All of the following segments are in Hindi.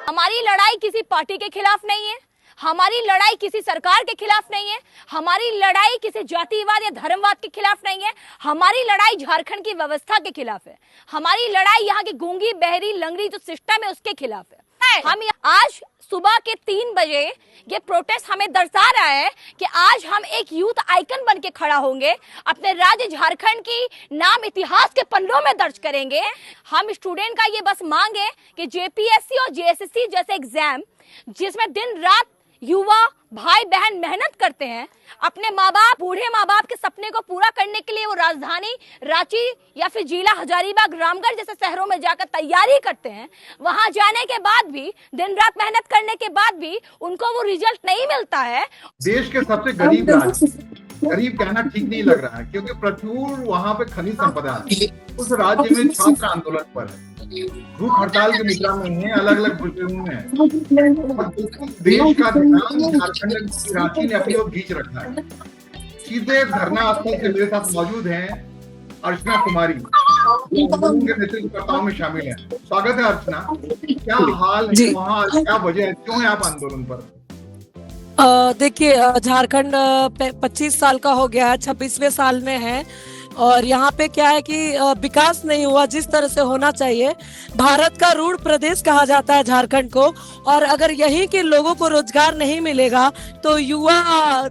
हमारी लड़ाई किसी पार्टी के खिलाफ नहीं है, हमारी लड़ाई किसी सरकार के खिलाफ नहीं है, हमारी लड़ाई किसी जातिवाद या धर्मवाद के खिलाफ नहीं है, हमारी लड़ाई झारखंड की व्यवस्था के खिलाफ है, हमारी लड़ाई यहाँ की गूंगी बहरी लंगड़ी जो सिस्टम है उसके खिलाफ है। हम आज सुबह के 3 बजे ये प्रोटेस्ट हमें दर्शा रहा है कि आज हम एक यूथ आइकन बन के खड़ा होंगे, अपने राज्य झारखंड की नाम इतिहास के पन्नों में दर्ज करेंगे। हम स्टूडेंट का ये बस मांग है कि जेपीएससी और जेएसएससी जैसे एग्जाम जिसमें दिन रात युवा भाई बहन मेहनत करते हैं, अपने माँ बाप बूढ़े माँ बाप के सपने को पूरा करने के लिए वो राजधानी रांची या फिर जिला हजारीबाग रामगढ़ जैसे शहरों में जाकर तैयारी करते हैं, वहां जाने के बाद भी दिन रात मेहनत करने के बाद भी उनको वो रिजल्ट नहीं मिलता है। देश के सबसे गरीब राज्य, गरीब कहना ठीक नहीं लग रहा है क्योंकि प्रचुर वहां पे खनिज संपदा है। उस राज्य में छात्र आंदोलन पर है, भूख हड़ताल की मुद्रा में है, अलग अलग विषयों में है। देश का ध्यान झारखंड की रांची ने अपनी ओर खींच रखा है। सीधे धरना स्थल से मेरे साथ मौजूद हैं अर्चना कुमारी, उनके नेतृत्वकर्ताओं में शामिल है। स्वागत है अर्चना, क्या हाल है वहाँ, क्या वजह है, क्यों है आप आंदोलन पर? देखिए, झारखंड 25 साल का हो गया है, 26वें साल में है और यहाँ पे क्या है कि विकास नहीं हुआ जिस तरह से होना चाहिए। भारत का रूढ़ प्रदेश कहा जाता है झारखंड को, और अगर यहीं के लोगों को रोजगार नहीं मिलेगा तो युवा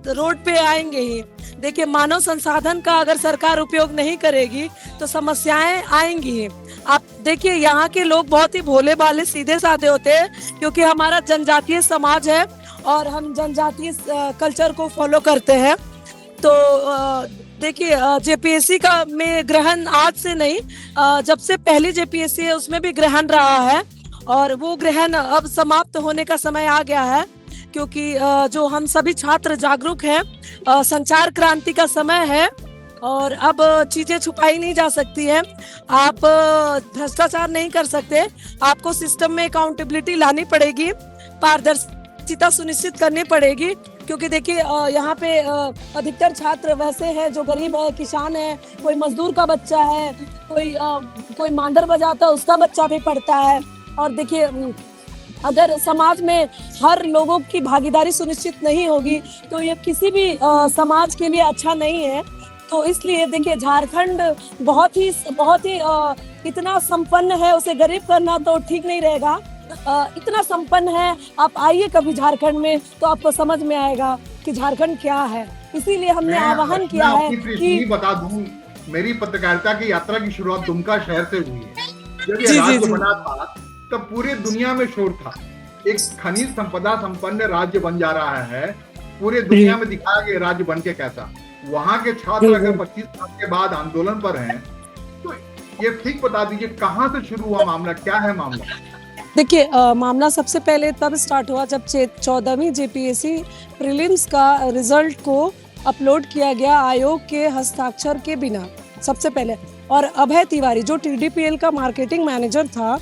रोड पे आएंगे ही। देखिए, मानव संसाधन का अगर सरकार उपयोग नहीं करेगी तो समस्याएं आएंगी ही। आप देखिए, यहाँ के लोग बहुत ही भोले भाले सीधे साधे होते हैं क्योंकि हमारा जनजातीय समाज है और हम जनजातीय कल्चर को फॉलो करते हैं। तो देखिए, जेपीएससी का में ग्रहण आज से नहीं, जब से पहली जेपीएससी है उसमें भी ग्रहण रहा है और वो ग्रहण अब समाप्त होने का समय आ गया है क्योंकि जो हम सभी छात्र जागरूक हैं, संचार क्रांति का समय है और अब चीजें छुपाई नहीं जा सकती हैं। आप भ्रष्टाचार नहीं कर सकते, आपको सिस्टम में अकाउंटेबिलिटी लानी पड़ेगी, पारदर्शिता सुनिश्चित करनी पड़ेगी क्योंकि देखिए, यहाँ पे अधिकतर छात्र वैसे हैं जो गरीब है, किसान है, कोई मजदूर का बच्चा है, कोई मांडर बजाता है उसका बच्चा भी पढ़ता है। और देखिए, अगर समाज में हर लोगों की भागीदारी सुनिश्चित नहीं होगी तो ये किसी भी समाज के लिए अच्छा नहीं है। तो इसलिए देखिए, झारखंड बहुत ही इतना संपन्न है, उसे गरीब करना तो ठीक नहीं रहेगा। इतना संपन्न है, आप आइए कभी झारखंड में तो आपको समझ में आएगा कि झारखंड क्या है। इसीलिए हमने आह्वान किया है कि बता दूं, मेरी पत्रकारिता की यात्रा की शुरुआत दुमका शहर से हुई है। जब ये राज्य बना था तब पूरे दुनिया में शोर था, एक खनिज संपदा संपन्न राज्य बन जा रहा है, पूरे दुनिया में दिखाया गया राज्य बन के कैसा। वहाँ के छात्र अगर 25 साल के बाद आंदोलन पर हैं तो ये ठीक बता दीजिए कहाँ से शुरू हुआ मामला, क्या है मामला? देखिए, मामला सबसे पहले तब स्टार्ट हुआ जब 14वीं जेपीएससी प्रीलिम्स का रिजल्ट को अपलोड किया गया आयोग के हस्ताक्षर के बिना सबसे पहले। और अभय तिवारी जो टीडीपीएल का मार्केटिंग मैनेजर था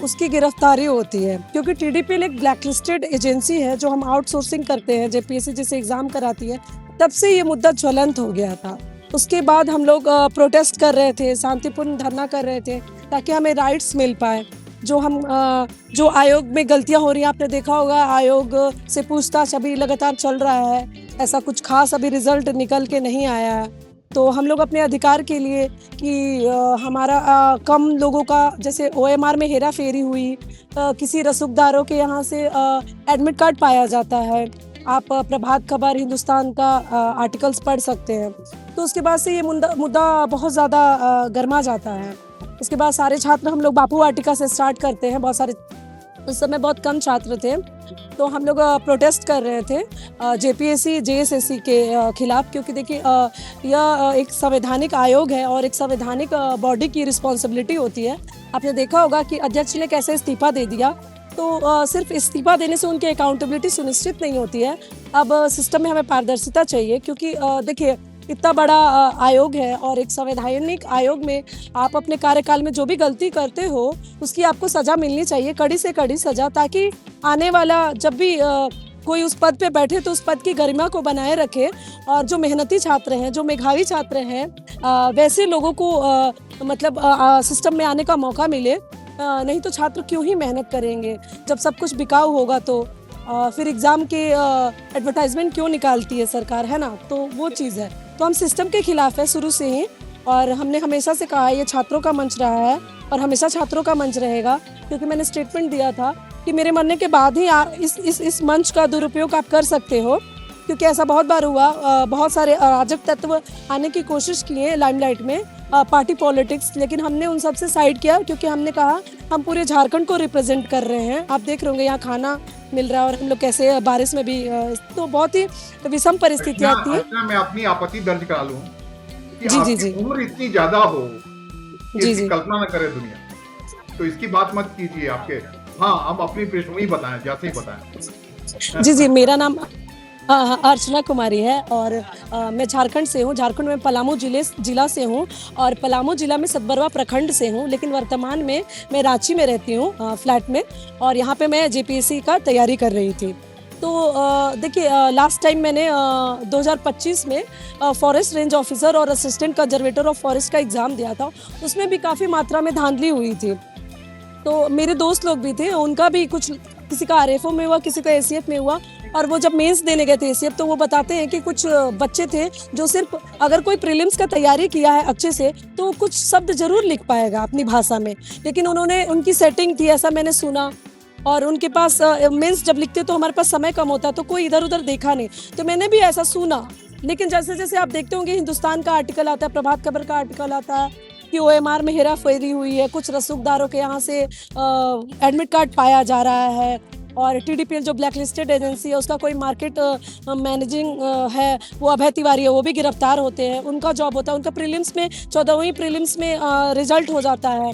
उसकी गिरफ्तारी होती है क्योंकि टीडीपीएल एक ब्लैकलिस्टेड एजेंसी है जो हम आउटसोर्सिंग करते हैं, जेपीएससी जैसे एग्जाम कराती है। तब से ये मुद्दा ज्वलंत हो गया था। उसके बाद हम लोग प्रोटेस्ट कर रहे थे, शांतिपूर्ण धरना कर रहे थे ताकि हमें राइट्स मिल पाए। जो आयोग में गलतियां हो रही हैं, आपने देखा होगा आयोग से पूछताछ अभी लगातार चल रहा है, ऐसा कुछ खास अभी रिजल्ट निकल के नहीं आया है। तो हम लोग अपने अधिकार के लिए कि हमारा कम लोगों का, जैसे ओएमआर में हेरा फेरी हुई, किसी रसूखदारों के यहाँ से एडमिट कार्ड पाया जाता है, आप प्रभात खबर हिंदुस्तान का आर्टिकल्स पढ़ सकते हैं। तो उसके बाद से ये मुद्दा बहुत ज़्यादा गर्मा जाता है। उसके बाद सारे छात्र हम लोग बापू वाटिका से स्टार्ट करते हैं, बहुत सारे, उस समय बहुत कम छात्र थे, तो हम लोग प्रोटेस्ट कर रहे थे जेपीएससी जेएसएससी के खिलाफ क्योंकि देखिए, यह एक संवैधानिक आयोग है और एक संवैधानिक बॉडी की रिस्पॉन्सिबिलिटी होती है। आपने देखा होगा कि अध्यक्ष ने कैसे इस्तीफा दे दिया, तो सिर्फ इस्तीफा देने से उनकी अकाउंटेबिलिटी सुनिश्चित नहीं होती है। अब सिस्टम में हमें पारदर्शिता चाहिए क्योंकि देखिए, इतना बड़ा आयोग है और एक संवैधानिक आयोग में आप अपने कार्यकाल में जो भी गलती करते हो उसकी आपको सजा मिलनी चाहिए, कड़ी से कड़ी सजा, ताकि आने वाला जब भी कोई उस पद पे बैठे तो उस पद की गरिमा को बनाए रखे और जो मेहनती छात्र हैं, जो मेधावी छात्र हैं, वैसे लोगों को मतलब सिस्टम में आने का मौका मिले। नहीं तो छात्र क्यों ही मेहनत करेंगे जब सब कुछ बिकाऊ होगा। तो फिर एग्ज़ाम के एडवर्टाइजमेंट क्यों निकालती है सरकार, है ना। तो वो चीज़ है। तो हम सिस्टम के खिलाफ है शुरू से ही, और हमने हमेशा से कहा है ये छात्रों का मंच रहा है और हमेशा छात्रों का मंच रहेगा, क्योंकि मैंने स्टेटमेंट दिया था कि मेरे मरने के बाद ही इस मंच का दुरुपयोग आप कर सकते हो, क्योंकि ऐसा बहुत बार हुआ। बहुत सारे अराजक तत्व आने की कोशिश किए लाइमलाइट में, पार्टी पॉलिटिक्स, लेकिन हमने उन सब से साइड किया, क्योंकि हमने कहा हम पूरे झारखंड को रिप्रेजेंट कर रहे हैं। आप देख रहे होंगे यहाँ खाना मिल रहा है, और हम लोग कैसे बारिश में भी, तो बहुत ही विषम परिस्थितियाँ थी। मैं अपनी आपत्ति दर्ज करा लूं कि जी, जी, आपकी जी। उम्र इतनी ज्यादा हो कि जी, इसकी जी। कल्पना न करे दुनिया, तो इसकी बात मत कीजिए आपके। हाँ, हम अपनी पृष्ठभूमि बताएं, जैसे ही बताएं। जी, जी, मेरा नाम अर्चना कुमारी है, और मैं झारखंड से हूँ। झारखंड में पलामू जिला से हूँ, और पलामू जिला में सतबरवा प्रखंड से हूँ, लेकिन वर्तमान में मैं रांची में रहती हूँ फ्लैट में, और यहाँ पे मैं जेपीएससी का तैयारी कर रही थी। तो देखिए, लास्ट टाइम मैंने 2025 में फॉरेस्ट रेंज ऑफिसर और असिस्टेंट कंजर्वेटर ऑफ फॉरेस्ट का एग्ज़ाम दिया था। उसमें भी काफ़ी मात्रा में धांधली हुई थी। तो मेरे दोस्त लोग भी थे, उनका भी कुछ, किसी का आरएफओ में हुआ, किसी का एसीएफ में हुआ, और वो जब मेंस देने गए थे एसीएफ, तो वो बताते हैं कि कुछ बच्चे थे जो सिर्फ, अगर कोई प्रीलिम्स का तैयारी किया है अच्छे से, तो कुछ शब्द जरूर लिख पाएगा अपनी भाषा में, लेकिन उनकी सेटिंग थी, ऐसा मैंने सुना। और उनके पास मेंस जब लिखते तो हमारे पास समय कम होता, तो कोई इधर उधर देखा नहीं, तो मैंने भी ऐसा सुना। लेकिन जैसे जैसे आप देखते होंगे, हिंदुस्तान का आर्टिकल आता है, प्रभात खबर का आर्टिकल आता है कि ओएमआर में हेरा फेरी हुई है, कुछ रसूखदारों के यहाँ से एडमिट कार्ड पाया जा रहा है, और टीडीपीएल जो ब्लैक लिस्टेड एजेंसी है उसका कोई मार्केट मैनेजिंग है, वो अभय तिवारी है, वो भी गिरफ्तार होते हैं। उनका जॉब होता है, उनका प्रीलिम्स में 14वीं प्रीलिम्स में रिजल्ट हो जाता है,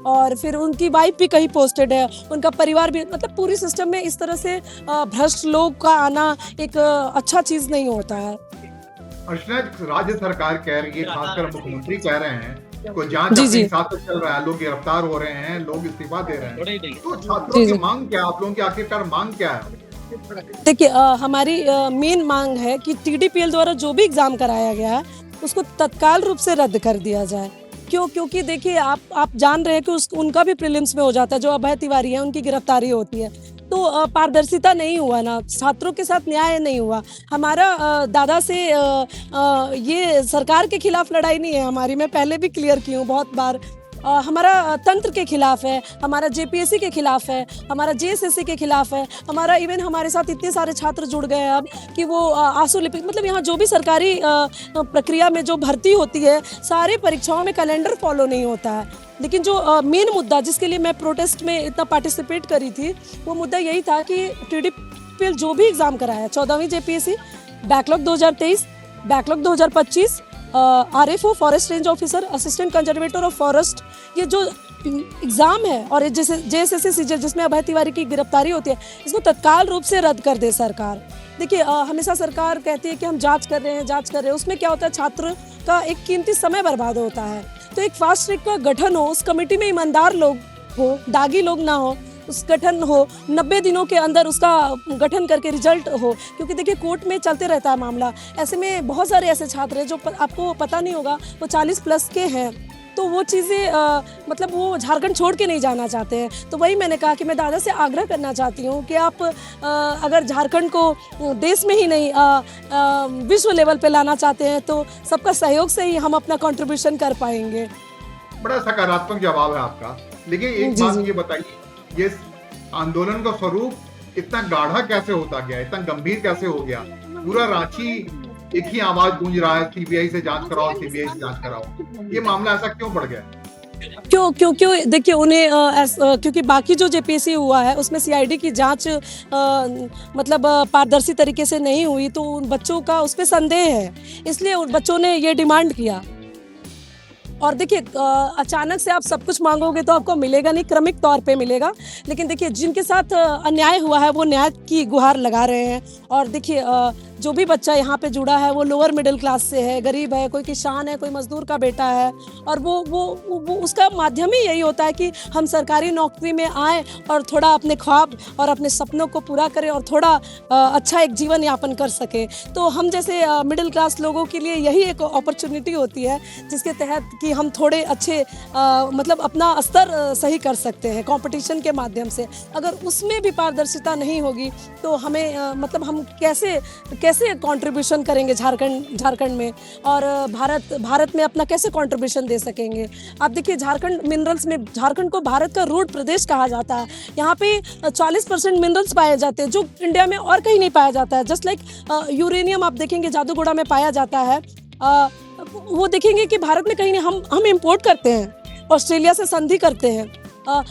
और फिर उनकी वाइफ भी कहीं पोस्टेड है, उनका परिवार भी, मतलब पूरी सिस्टम में इस तरह से भ्रष्ट लोग का आना एक अच्छा चीज़ नहीं होता है। अर्चना, राज्य सरकार कह रही है, खासकर मुख्यमंत्री कह रहे हैं, कोई जांच जी, अपने जी। हिसाब से चल रहा है, लोग गिरफ्तार हो रहे हैं, लोग इस्तीफा दे रहे हैं, तो छात्रों जी, की जी। मांग क्या है? आप लोगों की आखिरकार मांग क्या है? देखिए, हमारी मेन मांग है कि टीडीपीएल द्वारा जो भी एग्ज़ाम कराया गया है उसको तत्काल रूप से रद्द कर दिया जाए। क्योंकि देखिए, आप जान रहे हैं कि उनका भी प्रीलिम्स में हो जाता है, जो अभय तिवारी है उनकी गिरफ्तारी होती है। तो पारदर्शिता नहीं हुआ ना, छात्रों के साथ न्याय नहीं हुआ। हमारा दादा से ये सरकार के खिलाफ लड़ाई नहीं है हमारी, मैं पहले भी क्लियर की हूँ बहुत बार। हमारा तंत्र के खिलाफ है, हमारा जेपीएससी के खिलाफ है, हमारा जेएसएससी के खिलाफ है, हमारा इवन हमारे साथ इतने सारे छात्र जुड़ गए हैं अब कि वो आंसू लिपिक, मतलब यहाँ जो भी सरकारी प्रक्रिया में जो भर्ती होती है, सारे परीक्षाओं में कैलेंडर फॉलो नहीं होता है। लेकिन जो मेन मुद्दा जिसके लिए मैं प्रोटेस्ट में इतना पार्टिसिपेट करी थी, वो मुद्दा यही था कि टीडीपीएल जो भी एग्ज़ाम कराया, 14वीं JPSC, backlog 2023, backlog 2025, RFO forest range officer, assistant conservator of forest, ये जो एग्ज़ाम है, और जैसे जेएसएससी सीजीएल जिसमें अभय तिवारी की गिरफ्तारी होती है, इसको तत्काल रूप से रद्द कर दे सरकार। देखिए, हमेशा सरकार कहती है कि हम जांच कर रहे हैं, उसमें क्या होता है, छात्र का एक कीमती समय बर्बाद होता है। तो एक फास्ट ट्रैक का गठन हो, उस कमेटी में ईमानदार लोग हो, दागी लोग ना हो, उस गठन हो, 90 दिनों के अंदर उसका गठन करके रिजल्ट हो, क्योंकि देखिए कोर्ट में चलते रहता है मामला। ऐसे में बहुत सारे ऐसे छात्र हैं जो आपको पता नहीं होगा, वो 40 प्लस के हैं, तो वो चीज़ें मतलब वो झारखंड छोड़ के नहीं जाना चाहते हैं। तो वही मैंने कहा कि मैं दादा से आग्रह करना चाहती हूँ कि आप अगर झारखंड को देश में ही नहीं विश्व लेवल पे लाना चाहते हैं, तो सबका सहयोग से ही हम अपना कंट्रीब्यूशन कर पाएंगे। बड़ा सकारात्मक जवाब है आपका, लेकिन एक जी, बात जी। ये बताइए, ये आंदोलन का स्वरूप इतना गाढ़ा कैसे होता गया, इतना गंभीर कैसे हो गया? पूरा रांची एक ही आवाज गूंज रहा है, सीबीआई से जांच कराओ, सीबीआई से जांच कराओ। ये मामला ऐसा क्यों बढ़ गया? क्यों देखिए, उन्हें क्योंकि बाकी जो जेपीएससी हुआ है उसमें सीआईडी की जांच मतलब पारदर्शी तरीके से नहीं हुई, तो उन बच्चों का उस पर संदेह है, इसलिए उन बच्चों ने ये डिमांड किया। और देखिए, अचानक से आप सब कुछ मांगोगे तो आपको मिलेगा नहीं, क्रमिक तौर पे मिलेगा। लेकिन देखिए, जिनके साथ अन्याय हुआ है वो न्याय की गुहार लगा रहे हैं। और देखिए, जो भी बच्चा यहाँ पे जुड़ा है वो लोअर मिडिल क्लास से है, गरीब है, कोई किसान है, कोई मजदूर का बेटा है, और वो उसका माध्यम ही यही होता है कि हम सरकारी नौकरी में आए और थोड़ा अपने ख्वाब और अपने सपनों को पूरा करें और थोड़ा अच्छा एक जीवन यापन कर सके। तो हम जैसे मिडिल क्लास लोगों के लिए यही एक अपॉर्चुनिटी होती है जिसके तहत कि हम थोड़े अच्छे मतलब अपना स्तर सही कर सकते हैं कंपटीशन के माध्यम से। अगर उसमें भी पारदर्शिता नहीं होगी तो हमें मतलब हम कैसे कंट्रीब्यूशन करेंगे झारखंड में, और भारत में अपना कैसे कंट्रीब्यूशन दे सकेंगे। आप देखिए झारखंड मिनरल्स में, झारखंड को भारत का रूट प्रदेश कहा जाता है। यहाँ पे 40% मिनरल्स पाए जाते हैं जो इंडिया में और कहीं नहीं पाया जाता है। जस्ट लाइक यूरेनियम आप देखेंगे जादूगोड़ा में पाया जाता है, वो देखेंगे कि भारत में कहीं नहीं। हम इंपोर्ट करते हैं, ऑस्ट्रेलिया से संधि करते हैं,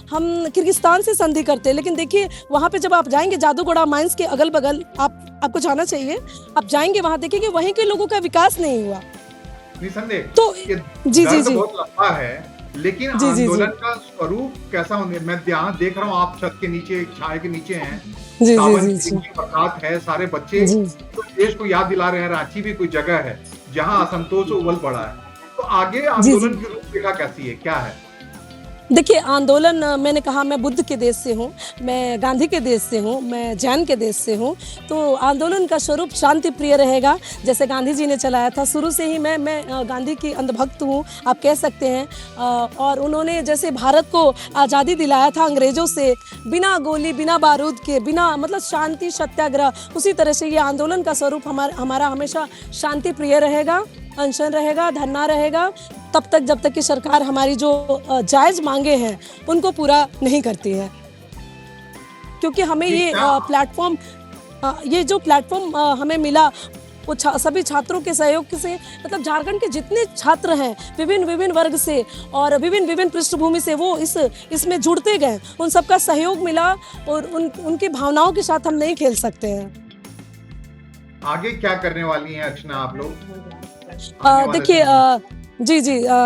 हम किर्गिस्तान से संधि करते हैं, लेकिन देखिए वहाँ पे जब आप जाएंगे जादूगोड़ा माइंस के अगल बगल आपको जाना चाहिए, आप जाएंगे वहाँ देखेंगे वहीं के लोगों का विकास नहीं हुआ। निसंदेह तो जी बहुत लंबा है, लेकिन आंदोलन का स्वरूप कैसा होने, मैं यहाँ देख रहा हूँ आप छत के नीचे छाए के नीचे हैं, सावन की बरसात है, सारे बच्चे तो देश को याद दिला रहे हैं रांची भी कोई जगह है जहाँ असंतोष उबल पड़ा है। तो आगे आंदोलन की रूपरेखा कैसी है, क्या है? देखिए आंदोलन, मैंने कहा मैं बुद्ध के देश से हूँ, मैं गांधी के देश से हूँ, मैं जैन के देश से हूँ, तो आंदोलन का स्वरूप शांति प्रिय रहेगा जैसे गांधी जी ने चलाया था। शुरू से ही मैं गांधी की अंधभक्त हूँ आप कह सकते हैं, और उन्होंने जैसे भारत को आज़ादी दिलाया था अंग्रेज़ों से, बिना गोली बिना बारूद के, बिना मतलब शांति सत्याग्रह, उसी तरह से ये आंदोलन का स्वरूप हमारा हमेशा शांति प्रिय रहेगा, अनशन रहेगा, धरना रहेगा, तब तक जब तक कि सरकार हमारी जो जायज़ मांगे हैं उनको पूरा नहीं करती है। क्योंकि हमें ये प्लेटफॉर्म, ये जो प्लेटफॉर्म हमें मिला वो सभी छात्रों के सहयोग से, मतलब झारखंड के जितने छात्र हैं विभिन्न वर्ग से और विभिन्न पृष्ठभूमि से, वो इसमें जुड़ते गए, उन सबका सहयोग मिला और उनकी भावनाओं के साथ हम नहीं खेल सकते हैं। आगे क्या करने वाली हैं अर्चना आप लोग? देखिए जी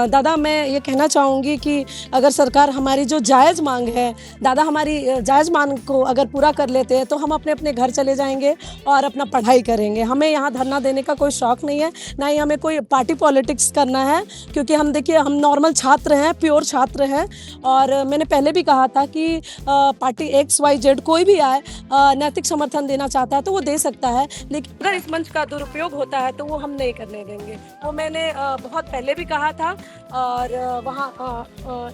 दादा, मैं ये कहना चाहूँगी कि अगर सरकार हमारी जो जायज़ मांग है, दादा हमारी जायज़ मांग को अगर पूरा कर लेते हैं तो हम अपने अपने घर चले जाएंगे और अपना पढ़ाई करेंगे। हमें यहाँ धरना देने का कोई शौक़ नहीं है, ना ही हमें कोई पार्टी पॉलिटिक्स करना है, क्योंकि हम देखिए हम नॉर्मल छात्र हैं, प्योर छात्र हैं। और मैंने पहले भी कहा था कि पार्टी XYZ कोई भी आए नैतिक समर्थन देना चाहता है तो वो दे सकता है, लेकिन अगर इस मंच का दुरुपयोग होता है तो वो हम नहीं करने देंगे। वो मैंने बहुत पहले भी कहा था, और वहाँ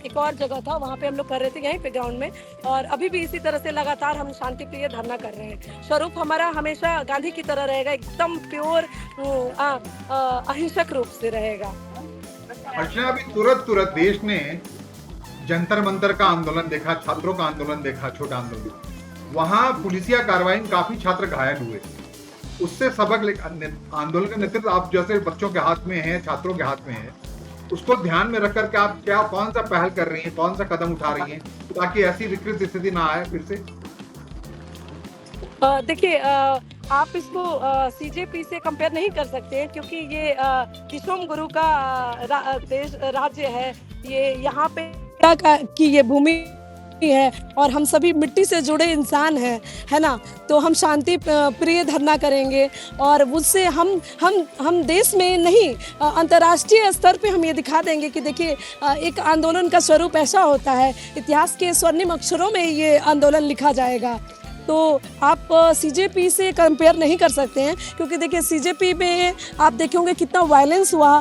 एक और जगह था वहाँ पे हम लोग कर रहे थे यहीं पे ग्राउंड में, और अभी भी इसी तरह से लगातार हम शांति प्रिय धरना कर रहे हैं। स्वरूप हमारा हमेशा गांधी की तरह रहेगा, एकदम प्योर अहिंसक रूप से रहेगा। अर्चना, अभी तुरंत देश ने जंतर मंतर का आंदोलन देखा, छात्रों का आंदोलन देखा, छोटा आंदोलन, वहाँ पुलिसिया कार्रवाई में काफी छात्र घायल हुए। उससे सबक आंदोलन का नेतृत्व आप जैसे बच्चों के हाथ में है, छात्रों के हाथ में है, उसको ध्यान में रखकर के आप कौन सा पहल कर रही हैं, कौन सा कदम उठा रही हैं ताकि ऐसी विकृत स्थिति ना आए फिर से? देखिए आप इसको CJP से कंपेयर नहीं कर सकते हैं, क्योंकि ये विश्वम गुरु का राज्य है, ये यहाँ पे की ये भूमि है और हम सभी मिट्टी से जुड़े इंसान हैं, है ना। तो हम शांति प्रिय धरना करेंगे और उससे हम देश में नहीं अंतर्राष्ट्रीय स्तर पे हम ये दिखा देंगे कि देखिए एक आंदोलन का स्वरूप ऐसा होता है, इतिहास के स्वर्णिम अक्षरों में ये आंदोलन लिखा जाएगा। तो आप CJP से कंपेयर नहीं कर सकते हैं, क्योंकि देखिए CJP में आप देखे होंगे कितना वायलेंस हुआ,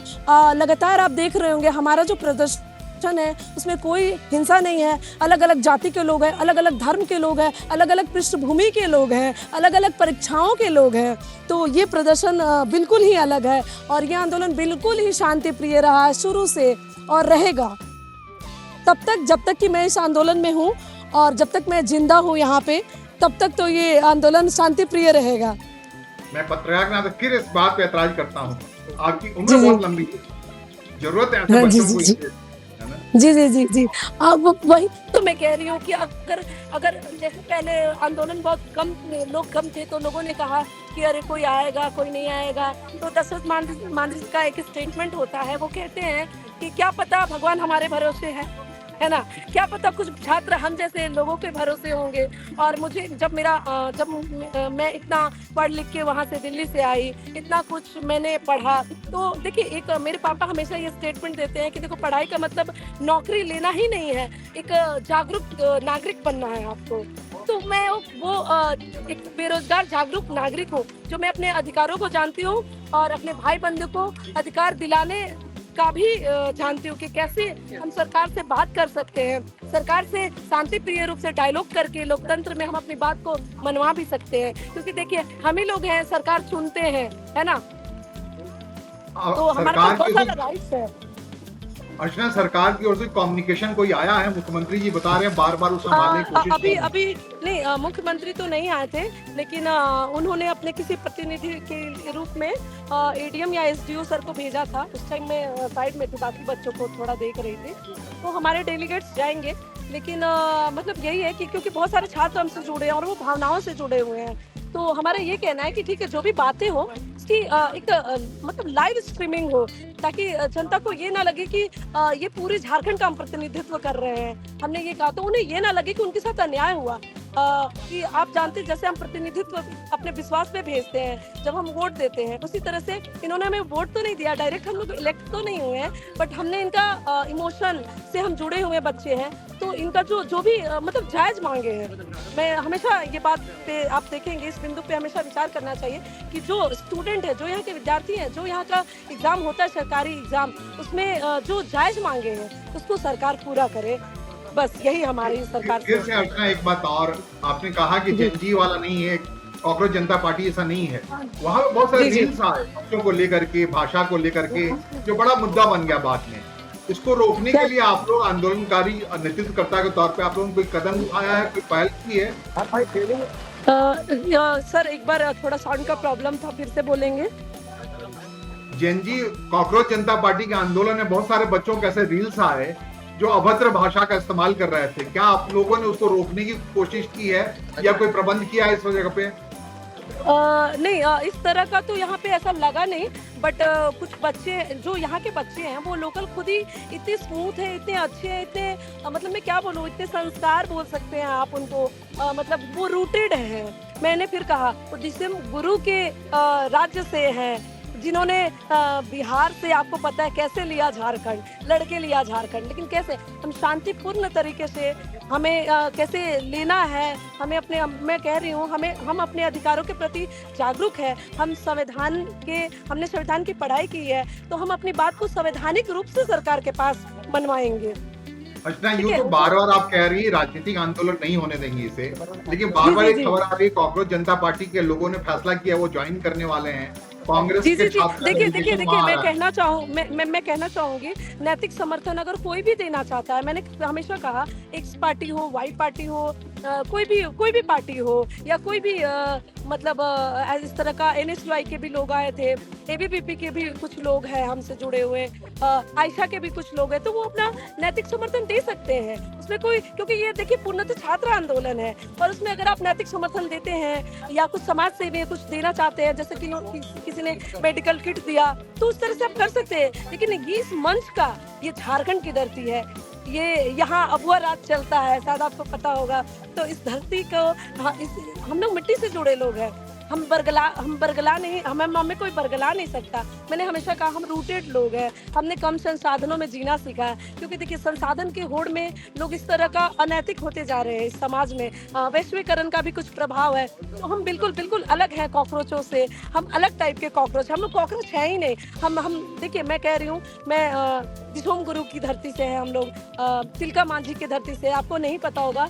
लगातार आप देख रहे होंगे हमारा जो प्रदर्शन है उसमें कोई हिंसा नहीं है। अलग अलग जाति के लोग हैं, अलग अलग धर्म के लोग हैं, अलग अलग पृष्ठभूमि के लोग हैं, अलग अलग परीक्षाओं के लोग हैं। तो ये प्रदर्शन बिल्कुल ही अलग है और ये आंदोलन बिल्कुल ही शांति प्रिय रहा है शुरू से और रहेगा तब तक जब तक कि मैं इस आंदोलन में हूँ और जब तक मैं जिंदा हूँ यहाँ पे, तब तक तो ये आंदोलन शांति प्रिय रहेगा। मैं पत्रकार ना फिर इस बात पे ऐतराज करता हूँ, आपकी उम्र बहुत लंबी है, जरूरत है ऐसे बच्चों को। जी अब वही तो मैं कह रही हूँ कि अगर जैसे पहले आंदोलन बहुत कम लोग कम थे तो लोगों ने कहा कि अरे कोई आएगा कोई नहीं आएगा। तो दशरथ मांझी का एक स्टेटमेंट होता है, वो कहते हैं कि क्या पता भगवान हमारे भरोसे है, है ना। क्या पता कुछ छात्र हम जैसे लोगों के भरोसे होंगे। और मुझे मैं इतना पढ़ लिख के वहाँ से दिल्ली से आई, इतना कुछ मैंने पढ़ा, तो देखिए एक मेरे पापा हमेशा ये स्टेटमेंट देते हैं कि देखो पढ़ाई का मतलब नौकरी लेना ही नहीं है, एक जागरूक नागरिक बनना है आपको। तो मैं एक बेरोजगार जागरूक नागरिक हूँ, जो मैं अपने अधिकारों को जानती हूँ और अपने भाई बंधु को अधिकार दिलाने का भी जानती हूँ कि कैसे हम सरकार से बात कर सकते हैं, सरकार से शांति प्रिय रूप से डायलॉग करके लोकतंत्र में हम अपनी बात को मनवा भी सकते हैं। क्योंकि देखिए हम ही लोग हैं, सरकार चुनते हैं, है ना। तो हमारे पास बहुत सारा राइट्स है। अर्चना, सरकार की ओर से कम्युनिकेशन कोई आया है? मुख्यमंत्री जी बता रहे हैं बार बार उस संभालने की कोशिश कर रहे हैं। अभी नहीं, मुख्यमंत्री तो नहीं आए थे, लेकिन उन्होंने अपने किसी प्रतिनिधि के रूप में एडीएम या एसडीओ सर को भेजा था। उस टाइम मैं साइड में थी, बाकी बच्चों को थोड़ा देख रही थी। तो हमारे डेलीगेट्स जाएंगे, लेकिन मतलब यही है कि क्योंकि बहुत सारे छात्र हमसे जुड़े हैं और वो भावनाओं से जुड़े हुए हैं, तो हमारा ये कहना है कि ठीक है, जो भी बातें हो उसकी एक मतलब लाइव स्ट्रीमिंग हो, ताकि जनता को ये ना लगे कि ये पूरे झारखंड का हम प्रतिनिधित्व कर रहे हैं। हमने ये कहा तो उन्हें ये ना लगे कि उनके साथ अन्याय हुआ। कि आप जानते हैं, जैसे हम प्रतिनिधित्व अपने विश्वास पे भेजते हैं, जब हम वोट देते हैं, उसी तरह से इन्होंने हमें वोट तो नहीं दिया, डायरेक्ट हम लोग इलेक्ट तो नहीं हुए हैं, बट हमने इनका इमोशन से हम जुड़े हुए बच्चे हैं, तो इनका जो भी मतलब जायज मांगे हैं। मैं हमेशा ये बात पे आप देखेंगे, इस बिंदु पे हमेशा विचार करना चाहिए कि जो स्टूडेंट है, जो यहाँ के विद्यार्थी हैं, जो यहाँ का एग्जाम होता है, सरकारी एग्जाम, उसमें जो जायज मांगे हैं उसको सरकार पूरा करे। बस यही हमारी सरकार फिर से अर्चना एक बात और, आपने कहा कि जेनजी वाला नहीं है, कांग्रेस जनता पार्टी ऐसा नहीं है। वहाँ पे बहुत सारे रील्स आए बच्चों को लेकर के, भाषा को लेकर के, जो बड़ा मुद्दा बन गया बाद में। इसको रोकने के लिए आप लोग आंदोलनकारी नेतृत्वकर्ता के तौर पे आप लोगों ने कोई कदम उठाया है, कोई पहल की है? सर एक बार थोड़ा साउंड का प्रॉब्लम था, फिर से बोलेंगे। जेनजी कांग्रेस जनता पार्टी के आंदोलन में बहुत सारे बच्चों के ऐसे रील्स आए जो अभद्र भाषा का इस्तेमाल कर रहे थे। क्या आप लोगों ने उसको रोकने की कोशिश की है या कोई प्रबंध किया है इस जगह पे? नहीं, इस तरह का तो यहाँ पे ऐसा लगा नहीं, बट कुछ बच्चे, जो यहाँ के बच्चे हैं, वो लोकल खुद ही इतने स्मूथ हैं, इतने अच्छे हैं, इतने मतलब मैं क्या बोलूँ, इतने संस्कार बोल सकते हैं आप उनको, मतलब वो रूटेड हैं। मैंने फिर कहा, वो जिसम गुरु के राज्य से हैं, जिन्होंने बिहार से, आपको पता है कैसे लिया झारखंड, लड़के लिया झारखंड, लेकिन कैसे हम शांतिपूर्ण तरीके से हमें कैसे लेना है, हमें अपने, मैं कह रही हूँ, हम अपने अधिकारों के प्रति जागरूक है। हमने संविधान की पढ़ाई की है, तो हम अपनी बात को संवैधानिक रूप से सरकार के पास मनवाएंगे। अच्छा, यूँ तो बार बार आप कह रही है राजनीतिक आंदोलन नहीं होने देंगे इसे, लेकिन बार बार एक खबर आ रही है कांग्रेस जनता पार्टी के लोगों ने फैसला किया वो ज्वाइन करने वाले हैं कांग्रेस के छात्र। देखिए मैं कहना चाहूंगी, नैतिक समर्थन अगर कोई भी देना चाहता है, मैंने हमेशा कहा, एक्स पार्टी हो, वाई पार्टी हो, कोई भी पार्टी हो, या कोई भी मतलब इस तरह का NSY के भी लोग आए थे, ABVP के भी कुछ लोग हैं हमसे जुड़े हुए, आयशा के भी कुछ लोग हैं, तो वो अपना नैतिक समर्थन दे सकते हैं उसमें कोई, क्योंकि ये देखिए पूर्णतः छात्र आंदोलन है, और उसमें अगर आप नैतिक समर्थन देते हैं या कुछ समाज सेवी कुछ देना चाहते हैं, जैसे कि किसी ने मेडिकल किट दिया, तो उस तरह से आप कर सकते हैं। लेकिन इस मंच का, ये झारखंड की धरती है, ये यहाँ अबुआ राज चलता है, शायद आपको पता होगा, तो इस धरती को हम लोग मिट्टी से जुड़े लोग हैं, हम बरगला नहीं, हमें कोई बरगला नहीं सकता। मैंने हमेशा कहा, हम रूटेड लोग हैं, हमने कम संसाधनों में जीना सीखा है, क्योंकि देखिए संसाधन के होड़ में लोग इस तरह का अनैतिक होते जा रहे हैं। इस समाज में वैश्वीकरण का भी कुछ प्रभाव है, तो हम बिल्कुल अलग हैं कॉकरोचों से, हम अलग टाइप के कॉकरोच, हम लोग कॉकरोच है ही नहीं। हम देखिए, मैं कह रही हूँ, मैं दिशोम गुरु की धरती से है हम लोग, तिलका मांझी की धरती से। आपको नहीं पता होगा,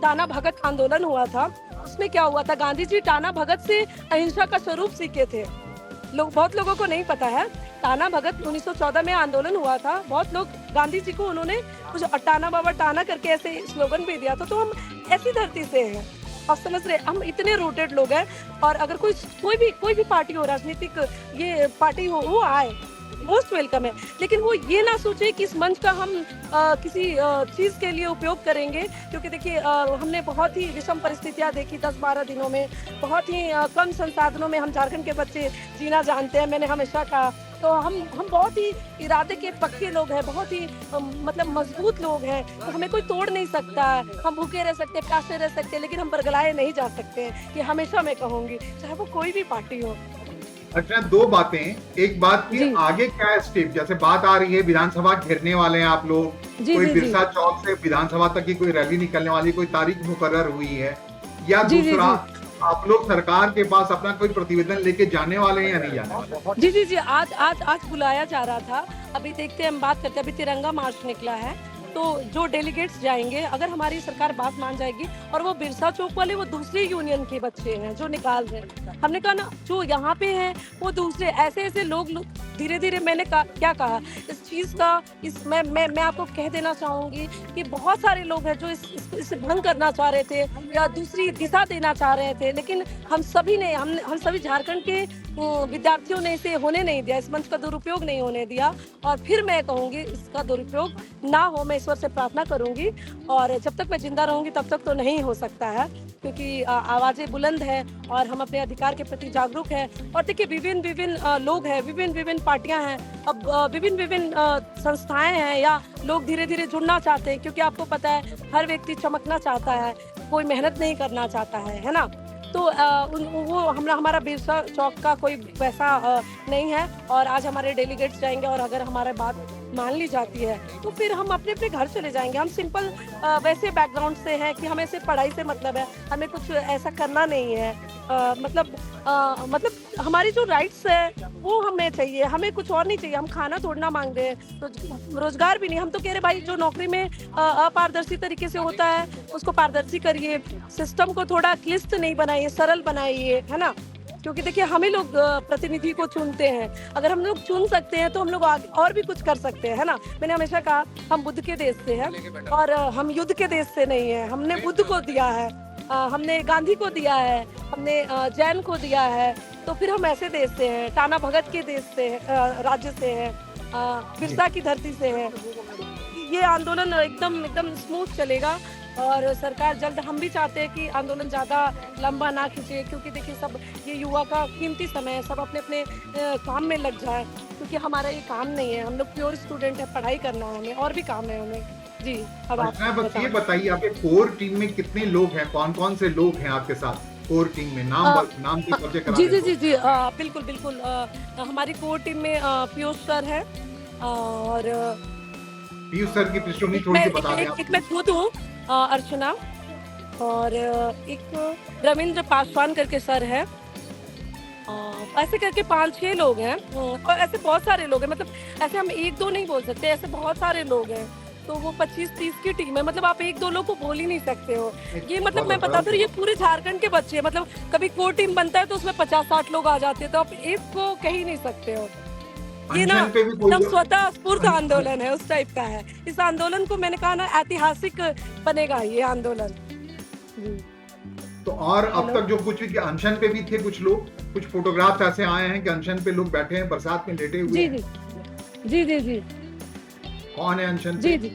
टाना भगत आंदोलन हुआ था, उसमें क्या हुआ था, गांधी जी टाना भगत से अहिंसा का स्वरूप सीखे थे। बहुत लोगों को नहीं पता है, टाना भगत 1914 में आंदोलन हुआ था, बहुत लोग गांधी जी को उन्होंने कुछ टाना बाबा टाना करके ऐसे स्लोगन भी दिया था। तो हम ऐसी धरती से हैं, आप समझ रहे, हम इतने रूटेड लोग हैं। और अगर कोई भी पार्टी हो, राजनीतिक ये पार्टी हो, वो आए, मोस्ट वेलकम है। लेकिन वो ये ना सोचे कि इस मंच का हम किसी चीज़ के लिए उपयोग करेंगे, क्योंकि देखिए हमने बहुत ही विषम परिस्थितियाँ देखी 10-12 दिनों में, बहुत ही कम संसाधनों में हम झारखंड के बच्चे जीना जानते हैं। मैंने हमेशा कहा, तो हम बहुत ही इरादे के पक्के लोग हैं, बहुत ही मतलब मजबूत लोग हैं, तो हमें कोई तोड़ नहीं सकता है। हम भूखे रह सकते हैं, प्यासे रह सकते हैं, लेकिन हम बरगलाए नहीं जा सकते हैं। ये हमेशा मैं कहूँगी, चाहे वो कोई भी पार्टी हो। अच्छा, दो बातें, एक बात की जी। आगे क्या स्टेप, जैसे बात आ रही है विधानसभा घेरने वाले हैं आप लोग, जी, कोई जी, जी। बिरसा चौक से विधानसभा तक की कोई रैली निकलने वाली, कोई तारीख मुकर्रर हुई है, या जी, जी, दूसरा जी। आप लोग सरकार के पास अपना कोई प्रतिवेदन लेके जाने वाले हैं या नहीं जाने वाले? जी, जी, जी। आज बुलाया जा रहा था। अभी देखते हैं, हम बात करते हैं। अभी तिरंगा मार्च निकला है, तो जो डेलीगेट्स जाएँगे, अगर हमारी सरकार बात मान जाएगी, और वो बिरसा चौक वाले वो दूसरी यूनियन के बच्चे हैं जो निकाल रहे हैं। हमने कहा ना, जो यहाँ पे हैं वो दूसरे ऐसे-ऐसे लोग धीरे-धीरे, मैंने क्या कहा इस चीज़ का, मैं आपको कह देना चाहूँगी कि बहुत सारे लोग हैं जो इसे भंग करना चाह रहे थे या दूसरी दिशा देना चाह रहे थे, लेकिन हम सभी झारखंड के विद्यार्थियों ने इसे होने नहीं दिया, इस मंच का दुरुपयोग नहीं होने दिया। और फिर मैं कहूँगी इसका दुरुपयोग ना हो, मैं ईश्वर से प्रार्थना करूँगी, और जब तक मैं जिंदा रहूँगी तब तक तो नहीं हो सकता है, क्योंकि आवाज़ें बुलंद हैं और हम अपने अधिकार के प्रति जागरूक हैं। और देखिए, विभिन्न लोग हैं, विभिन्न पार्टियां हैं, अब विभिन्न संस्थाएं हैं, या लोग धीरे-धीरे जुड़ना चाहते हैं, क्योंकि आपको पता है हर व्यक्ति चमकना चाहता है, कोई मेहनत नहीं करना चाहता है ना? तो वो हमारा बिरसा चौक का कोई वैसा नहीं है, और आज हमारे डेलीगेट्स जाएंगे, और अगर हमारा बात मान ली जाती है तो फिर हम अपने घर चले जाएंगे। हम सिंपल वैसे बैकग्राउंड से हैं कि हमें सिर्फ पढ़ाई से मतलब है, हमें कुछ ऐसा करना नहीं है। मतलब हमारी जो राइट्स है वो हमें चाहिए, हमें कुछ और नहीं चाहिए। हम खाना थोड़ा ना मांग रहे हैं, तो रोजगार भी नहीं। हम तो कह रहे भाई, जो नौकरी में अपारदर्शी तरीके से होता है उसको पारदर्शी करिए, सिस्टम को थोड़ा क्लिष्ट नहीं बनाइए, सरल बनाइए, है ना? क्योंकि देखिए, हमें लोग प्रतिनिधि को चुनते हैं, अगर हम लोग चुन सकते हैं तो हम लोग आगे और भी कुछ कर सकते हैं, है ना? मैंने हमेशा कहा, हम बुद्ध के देश से हैं और हम युद्ध के देश से नहीं है। हमने बुद्ध को दिया है, हमने गांधी को दिया है, हमने जैन को दिया है, तो फिर हम ऐसे देश से हैं, टाना भगत के देश से, राज्य से हैं, बिरसा की धरती से हैं। ये आंदोलन एकदम स्मूथ चलेगा, और सरकार जल्द, हम भी चाहते हैं कि आंदोलन ज़्यादा लंबा ना खींचे, क्योंकि देखिए, सब ये युवा का कीमती समय है, सब अपने काम में लग जाए, क्योंकि हमारा ये काम नहीं है। हम लोग प्योर स्टूडेंट है, पढ़ाई करना है हमें, और भी काम है हमें। जी, अब आप बस ये बताइए, आपके कोर टीम में कितने लोग हैं, कौन-कौन से लोग हैं आपके साथ कोर टीम में? नाम की परिचय करा जी, दें जी, तो। जी, बिल्कुल। हमारी कोर टीम में पीयूष सर है, और पीयूष सर की पृष्ठभूमि थोड़ी सी बता दें आप। मैं खुद हूँ, अर्चना, और एक रविंद्र पासवान करके सर है, ऐसे करके 5-6 लोग हैं, और ऐसे बहुत सारे लोग हैं। मतलब ऐसे हम 1-2 नहीं बोल सकते, ऐसे बहुत सारे लोग हैं, तो वो 25-30 की टीम है। मतलब आप 1-2 लोग को बोल ही नहीं सकते हो। ये मतलब मैं बता दूं, ये पूरे झारखंड के बच्चे हैं। मतलब कभी कोर टीम बनता है तो उसमें 50-60 लोग आ जाते हैं, तो आप एक को कह ही नहीं सकते हो। ये ना अनशन पे भी कोई एकदम स्वतः स्फूर्त आंदोलन है, उस टाइप का है। इस आंदोलन को मैंने कहा ना, ऐतिहासिक बनेगा ये आंदोलन। तो और अब तक जो कुछ भी अनशन पे भी थे कुछ लोग, कुछ फोटोग्राफ्स ऐसे आए हैं कि अनशन पे लोग बैठे हैं, बरसात में लेटे हुए हैं। जी। कौन है अनशन पे? जी।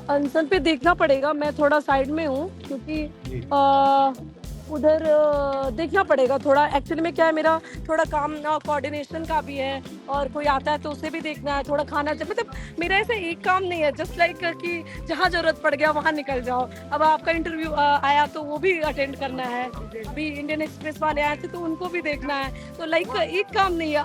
अनशन पे देखना पड़ेगा, मैं थोड़ा साइड में हूँ, क्योंकि उधर देखना पड़ेगा थोड़ा। एक्चुअली में क्या है, मेरा थोड़ा काम कोऑर्डिनेशन का भी है, और कोई आता है तो उसे भी देखना है, थोड़ा खाना, मतलब मेरा ऐसा एक काम नहीं है जस्ट लाइक कि जहाँ जरूरत पड़ गया वहाँ निकल जाओ। अब आपका इंटरव्यू आया तो वो भी अटेंड करना है, भी इंडियन एक्सप्रेस वाले आए थे तो उनको भी देखना है। तो लाइक एक काम नहीं है,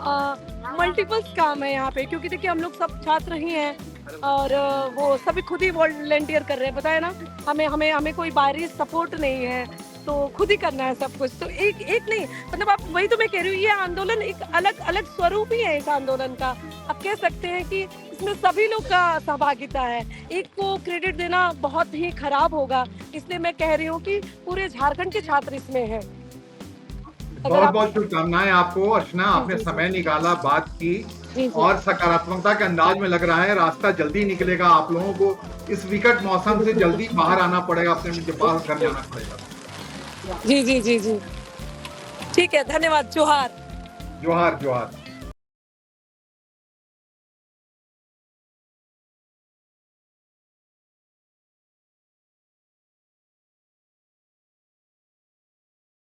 मल्टीपल्स काम है यहाँ पे, क्योंकि देखिए, हम लोग सब छात्र ही हैं, और वो सभी खुद ही वॉलंटियर कर रहे हैं, बताए ना, हमें कोई बाहरी सपोर्ट नहीं है, तो खुद ही करना है सब कुछ। तो एक नहीं, मतलब आप, वही तो मैं कह रही हूँ, ये आंदोलन एक अलग स्वरूप ही है इस आंदोलन का। आप कह सकते हैं कि इसमें सभी लोग का सहभागिता है, एक को क्रेडिट देना बहुत ही खराब होगा, इसलिए मैं कह रही हूँ कि पूरे झारखंड के छात्र इसमें हैं। बहुत शुभकामनाएं आपको अर्चना, आपने समय निकाला, बात की, और सकारात्मकता के अंदाज में लग रहा है रास्ता जल्दी निकलेगा। आप लोगों को इस विकट मौसम से जल्दी बाहर आना पड़ेगा, अपने पास घर जाना पड़ेगा। जी। ठीक है, धन्यवाद। जोहार। जोहार।